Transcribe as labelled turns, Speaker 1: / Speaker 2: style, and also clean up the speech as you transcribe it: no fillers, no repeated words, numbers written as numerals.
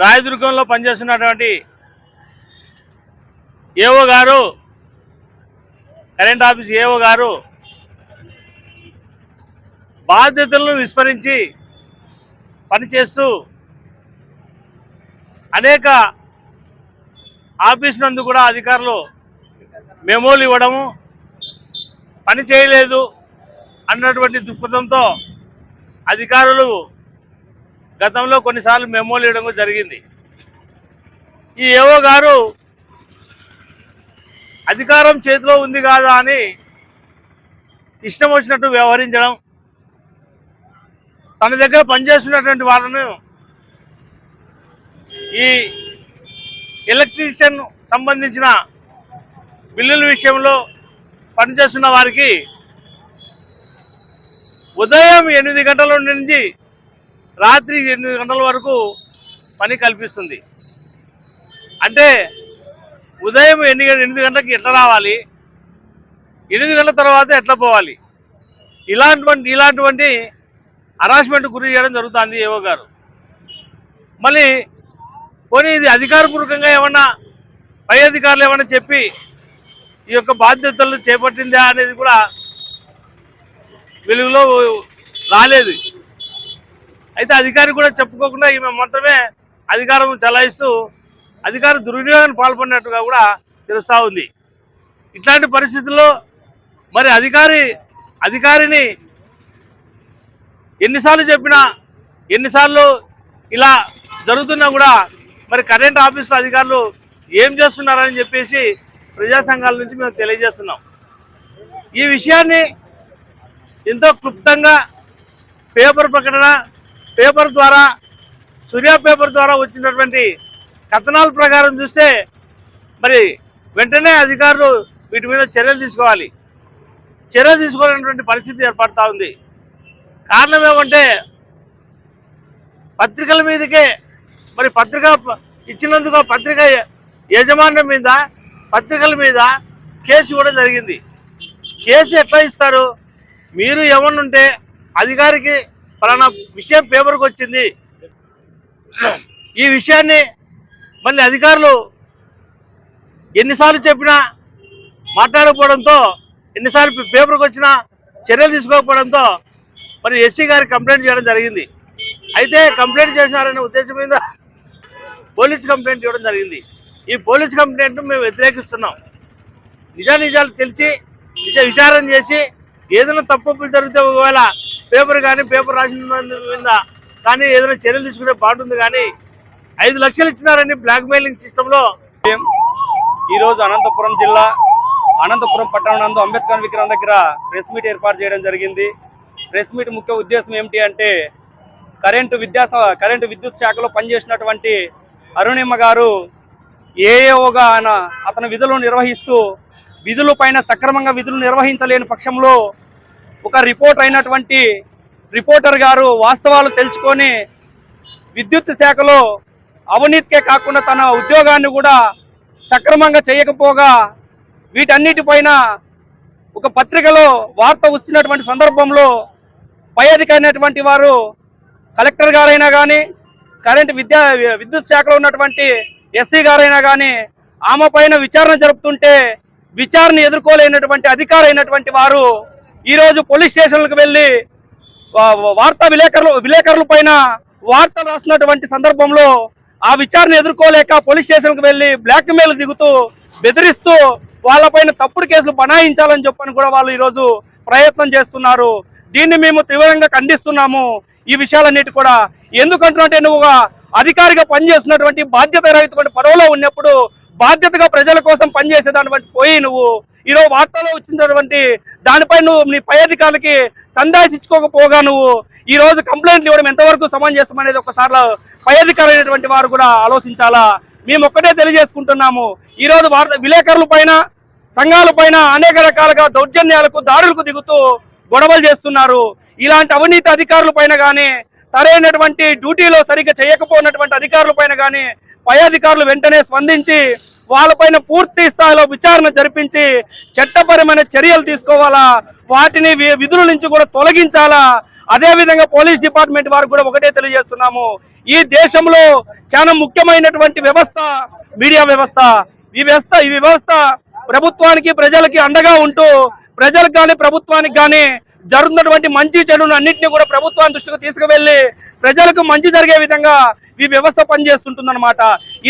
Speaker 1: రాయదుర్గంలో పనిచేస్తున్నటువంటి ఏఓ గారు, current office AO గారు బాధ్యతలను విస్మరించి పనిచేస్తూ అనేక ఆఫీస్ నందు కూడా అధికారులు మెమోలు ఇవ్వడము, పని చేయలేదు అన్నటువంటి దృక్పథంతో అధికారులు గతంలో కొన్నిసార్లు మెమోలు ఇవ్వడం జరిగింది. ఈ ఏఓ గారు అధికారం చేతిలో ఉంది కాదా అని ఇష్టం వచ్చినట్టు వ్యవహరించడం, తన దగ్గర పనిచేస్తున్నటువంటి వాళ్ళను ఈ ఎలక్ట్రీషియన్ సంబంధించిన బిల్లుల విషయంలో పనిచేస్తున్న వారికి ఉదయం 8 గంటల నుంచి రాత్రి 8 గంటల వరకు పని కల్పిస్తుంది. అంటే ఉదయం 8 గంటలకు ఎట్లా రావాలి, 8 గంటల తర్వాత ఎట్లా పోవాలి, ఇలాంటి హరాస్మెంట్ గురి చేయడం జరుగుతుంది ఏవో గారు. మళ్ళీ పోనీ ఇది అధికారపూర్వకంగా ఏమన్నా పై అధికారులు ఏమన్నా చెప్పి ఈ యొక్క బాధ్యతలు చేపట్టిందా అనేది కూడా వెలుగులో రాలేదు. అయితే అధికారి కూడా చెప్పుకోకుండా ఈమె మాత్రమే అధికారం చలాయిస్తూ అధికార దుర్వినియోగానికి పాల్పడినట్టుగా కూడా తెలుస్తూ ఉంది. ఇట్లాంటి పరిస్థితుల్లో మరి అధికారిని ఎన్నిసార్లు చెప్పినా, ఎన్నిసార్లు ఇలా జరుగుతున్నా కూడా మరి కరెంట్ ఆఫీసు అధికారులు ఏం చేస్తున్నారని చెప్పేసి ప్రజా సంఘాల నుంచి మేము తెలియజేస్తున్నాం. ఈ విషయాన్ని ఎంతో క్లుప్తంగా పేపర్ ద్వారా, సూర్య పేపర్ ద్వారా వచ్చినటువంటి కథనాల ప్రకారం చూస్తే మరి వెంటనే అధికారులు వీటి మీద చర్యలు తీసుకోవాలి. చర్యలు తీసుకోవాలనేటువంటి పరిస్థితి ఏర్పడతా ఉంది. కారణం ఏమంటే పత్రికల మీదకే మరి పత్రిక ఇచ్చినందుకు పత్రిక యజమాన్యం మీద, పత్రికల మీద కేసు ఇవ్వడం జరిగింది. కేసు ఎట్లా ఇస్తారు? మీరు ఏమన్నుంటే అధికారికి పలానా విషయం పేపర్కి వచ్చింది, ఈ విషయాన్ని మళ్ళీ అధికారులు ఎన్నిసార్లు చెప్పినా మాట్లాడకపోవడంతో, ఎన్నిసార్లు పేపర్కి వచ్చినా చర్యలు తీసుకోకపోవడంతో మరి ఎస్సీ గారికి కంప్లైంట్ చేయడం జరిగింది. అయితే కంప్లైంట్ చేసినారనే ఉద్దేశం మీద పోలీస్ కంప్లైంట్ ఇవ్వడం జరిగింది. ఈ పోలీస్ కంప్లైంట్ మేము వ్యతిరేకిస్తున్నాం. నిజాలు తెలిసి విచారణ చేసి ఏదైనా తప్పులు జరిగితే ఒకవేళ పేపర్ రాసిన మీద కానీ ఏదైనా చర్యలు తీసుకుంటే బాగుంటుంది. కానీ 5 లక్షలు ఇచ్చినారని బ్లాక్మెయిలింగ్ సిస్టంలో
Speaker 2: ఈరోజు అనంతపురం జిల్లా అనంతపురం పట్టణం నందు అంబేద్కర్ విగ్రహం దగ్గర ప్రెస్ మీట్ ఏర్పాటు చేయడం జరిగింది. ప్రెస్ మీట్ ముఖ్య ఉద్దేశం ఏమిటి అంటే కరెంటు విద్యుత్ శాఖలో పనిచేసినటువంటి అరుణిమ గారు ఏఏఓగా అతని విధులు నిర్వహిస్తూ విధుల పైన సక్రమంగా విధులు నిర్వహించలేని పక్షంలో ఒక రిపోర్టర్ గారు వాస్తవాలు తెలుసుకొని విద్యుత్ శాఖలో అవినీతికే కాకుండా తన ఉద్యోగాన్ని కూడా సక్రమంగా చేయకపోగా వీటన్నిటిపైన ఒక పత్రికలో వార్త వచ్చినటువంటి సందర్భంలో పై అధికారైనటువంటి వారు కలెక్టర్ గారైనా కానీ విద్యుత్ శాఖలో ఉన్నటువంటి ఎస్సీ గారైనా కానీ ఆమె పైన విచారణ జరుపుతుంటే విచారణ ఎదుర్కోలేనటువంటి అధికారైనటువంటి వారు ఈరోజు పోలీస్ స్టేషన్లకు వెళ్ళి వార్తా విలేకరుల పైన వార్తలు రాస్తున్నటువంటి సందర్భంలో ఆ విచారణ ఎదుర్కోలేక పోలీస్ స్టేషన్కి వెళ్ళి బ్లాక్మెయిల్ దిగుతూ బెదిరిస్తూ వాళ్ళపైన తప్పుడు కేసులు బనాయించాలని చెప్పని కూడా వాళ్ళు ఈరోజు ప్రయత్నం చేస్తున్నారు. దీన్ని మేము తీవ్రంగా ఖండిస్తున్నాము. ఈ విషయాలన్నిటి కూడా ఎందుకంటున్నట్టే నువ్వు అధికారిగా పనిచేస్తున్నటువంటి బాధ్యత రహితమైన పదవిలో ఉన్నప్పుడు బాధ్యతగా ప్రజల కోసం పనిచేసేదాన్ని పోయి నువ్వు ఈరోజు వార్తలో వచ్చినటువంటి దానిపై నువ్వు నీ పై అధికారులకి సందేశించుకోకపోగా నువ్వు ఈరోజు కంప్లైంట్లు ఇవ్వడం ఎంతవరకు సమంజసం అనేది ఒకసారి పై అధికారైనటువంటి వారు కూడా ఆలోచించాలా. మేము ఒక్కటే తెలియజేసుకుంటున్నాము. ఈరోజు విలేకరుల పైన, సంఘాల పైన అనేక రకాలుగా దౌర్జన్యాలకు, దాడులకు దిగుతూ గొడవలు చేస్తున్నారు. ఇలాంటి అవినీతి అధికారుల పైన కానీ, సరైనటువంటి డ్యూటీలో సరిగ్గా చేయకపోయినటువంటి అధికారుల పైన కానీ పై అధికారులు వెంటనే స్పందించి వాళ్ళపైన పూర్తి స్థాయిలో విచారణ జరిపించి చట్టపరమైన చర్యలు తీసుకోవాలా, వాటిని విధుల నుంచి కూడా తొలగించాలా. అదేవిధంగా పోలీస్ డిపార్ట్మెంట్ వారికి కూడా ఒకటే తెలియజేస్తున్నాము, ఈ దేశంలో చాలా ముఖ్యమైనటువంటి వ్యవస్థ మీడియా వ్యవస్థ. ఈ వ్యవస్థ ప్రభుత్వానికి ప్రజలకి అండగా ఉంటూ ప్రజలకు కానీ ప్రభుత్వానికి కానీ జరుగుతున్నటువంటి మంచి చెడును అన్నింటినీ కూడా ప్రభుత్వాన్ని దృష్టికి తీసుకువెళ్ళి ప్రజలకు మంచి జరిగే విధంగా ఈ వ్యవస్థ పనిచేస్తుంటుందన్నమాట.